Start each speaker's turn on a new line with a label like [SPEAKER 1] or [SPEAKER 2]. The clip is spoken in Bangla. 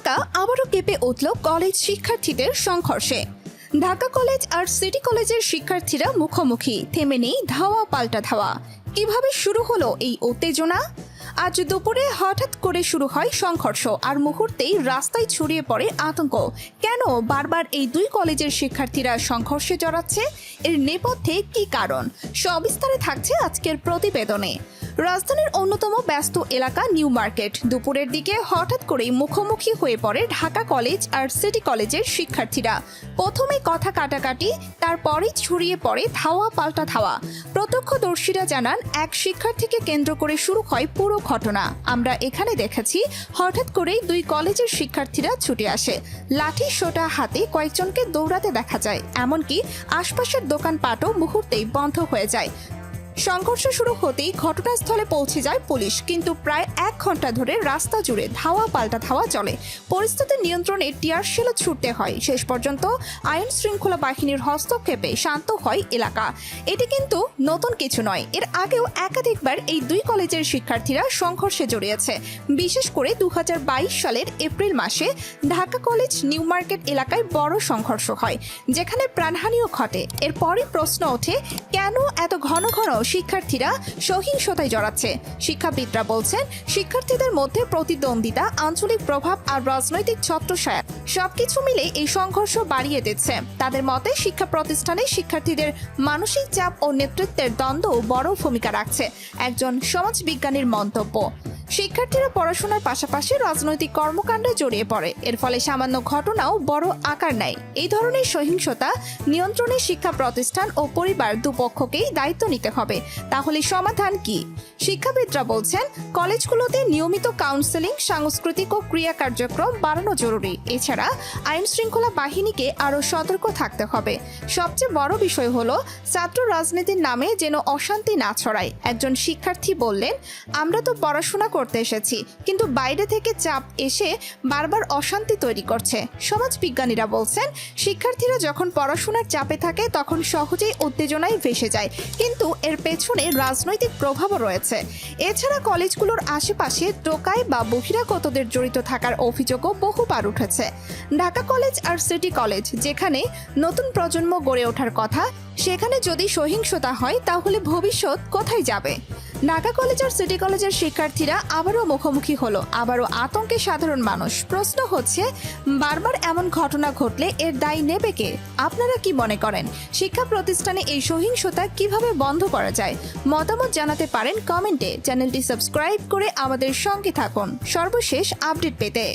[SPEAKER 1] ঢাকা আবারও কেঁপে উঠল কলেজ শিক্ষার্থীদের সংঘর্ষে। ঢাকা কলেজ আর সিটি কলেজের শিক্ষার্থীরা মুখোমুখি, থেমে নেই ধাওয়া পাল্টা ধাওয়া। কিভাবে শুরু হলো এই উত্তেজনা? আজ দুপুরে হঠাৎ করে শুরু হয় সংঘর্ষ, আর মুহূর্তেই রাস্তায় ছড়িয়ে পড়ে আতঙ্ক। কেন বারবার এই দুই কলেজের শিক্ষার্থীরা সংঘর্ষে জড়াচ্ছে? এর নেপথ্যে কি কারণ? সবিস্তারে থাকছে আজকের প্রতিবেদনে। রাজধানীর অন্যতম ব্যস্ত এলাকা নিউ মার্কেট দুপুরের দিকে হঠাৎ করেই মুখোমুখি হয়ে পড়ে ঢাকা কলেজ আর সিটি কলেজের শিক্ষার্থীরা। প্রথমে কথা কাটাকাটি, তারপরেই ছড়িয়ে পড়ে ধাওয়া পাল্টা ধাওয়া। প্রত্যক্ষদর্শীরা জানান, এক শিক্ষার্থীকে কেন্দ্র করে শুরু হয় পুরো ঘটনা। আমরা এখানে দেখেছি, হঠাৎ করেই দুই কলেজের শিক্ষার্থীরা ছুটে আসে, লাঠি সোটা হাতে কয়েকজনকে দৌড়াতে দেখা যায়। এমনকি আশপাশের দোকানপাটও মুহূর্তেই বন্ধ হয়ে যায়। সংঘর্ষ শুরু হতেই ঘটনাস্থলে পৌঁছে যায় পুলিশ, কিন্তু প্রায় 1 ঘন্টা ধরে রাস্তা জুড়ে ধাওয়া পাল্টা ধাওয়া চলে। পরিস্থিতি নিয়ন্ত্রণে টিয়ার শেলও ছুটতে হয়। শেষ পর্যন্ত আইন শৃঙ্খলা বাহিনীর হস্তক্ষেপে শান্ত হয় এলাকা। এটি কিন্তু নতুন কিছু নয়, এর আগেও একাধিকবার এই দুই কলেজের শিক্ষার্থীরা সংঘর্ষে জড়িয়েছে। বিশেষ করে 2022 সালের এপ্রিল মাসে ঢাকা কলেজ নিউ মার্কেট এলাকায় বড় সংঘর্ষ হয়, যেখানে প্রাণহানিও ঘটে। এরপরই প্রশ্ন ওঠে, কেন এত ঘন ঘন শিক্ষার্থীরা সহিংসতায় জড়াচ্ছে? শিক্ষাবিদরা বলছেন, শিক্ষার্থীদের মধ্যে প্রতিদ্বন্দ্বিতা, আঞ্চলিক প্রভাব আর রাজনৈতিক ছত্রছায়া সবকিছু মিলে এই সংঘর্ষ বাড়িয়ে দিচ্ছে। তাদের মতে, শিক্ষা প্রতিষ্ঠানে শিক্ষার্থীদের মানসিক চাপ ও নেতৃত্বের দ্বন্দ্ব বড় ভূমিকা রাখছে। একজন সমাজবিজ্ঞানীর মন্তব্য, শিক্ষার্থীরা পড়াশোনার পাশাপাশি রাজনৈতিক কর্মকাণ্ডে জড়িয়ে পড়ে। এর ফলে সামান্য ঘটনাও বড় আকার নেয়। এই ধরনের সহিংসতা নিয়ন্ত্রণে শিক্ষা প্রতিষ্ঠান ও পরিবার দুপক্ষকেই দায়িত্ব নিতে হবে। তাহলে সমাধান কি? শিক্ষাবিদরা বলছেন, কলেজগুলোতে নিয়মিত কাউন্সেলিং, সাংস্কৃতিক ও ক্রিয়া কার্যক্রম বাড়ানো জরুরি। এছাড়া আইন শৃঙ্খলা বাহিনীকে আরও সতর্ক থাকতে হবে। সবচেয়ে বড় বিষয় হলো, ছাত্র রাজনীতির নামে যেন অশান্তি না ছড়ায়। একজন শিক্ষার্থী বললেন, আমরা তো পড়াশোনা করতে এসেছি, কিন্তু বাইরে থেকে চাপ এসে বারবার অশান্তি তৈরি করছে। সমাজবিজ্ঞানীরা বলছেন, শিক্ষার্থীরা যখন পড়াশোনার চাপে থাকে তখন সহজেই উত্তেজনায় ভেসে যায়, কিন্তু এর পেছনে রাজনৈতিক প্রভাবও রয়েছে। এছাড়া কলেজগুলোর আশেপাশে টোকাই বা বহিরাগতদের জড়িত থাকার অভিযোগও বহুবার উঠেছে। ঢাকা কলেজ আর সিটি কলেজ, যেখানে নতুন প্রজন্ম গড়ে ওঠার কথা, সেখানে যদি সহিংসতা হয় তাহলে ভবিষ্যৎ কোথায় যাবে? ঢাকা কলেজ আর সিটি কলেজের শিক্ষার্থীরা আবারও মুখোমুখি হলো, আবারও আতঙ্কে সাধারণ মানুষ। প্রশ্ন হচ্ছে, বারবার এমন ঘটনা ঘটলে এর দায় নেবে কে? আপনারা কি মনে করেন, শিক্ষা প্রতিষ্ঠানে এই সহিংসতা কিভাবে বন্ধ করা যায়? মতামত জানাতে পারেন কমেন্টে। চ্যানেলটি সাবস্ক্রাইব করে আমাদের সঙ্গে থাকুন সর্বশেষ আপডেট পেতে।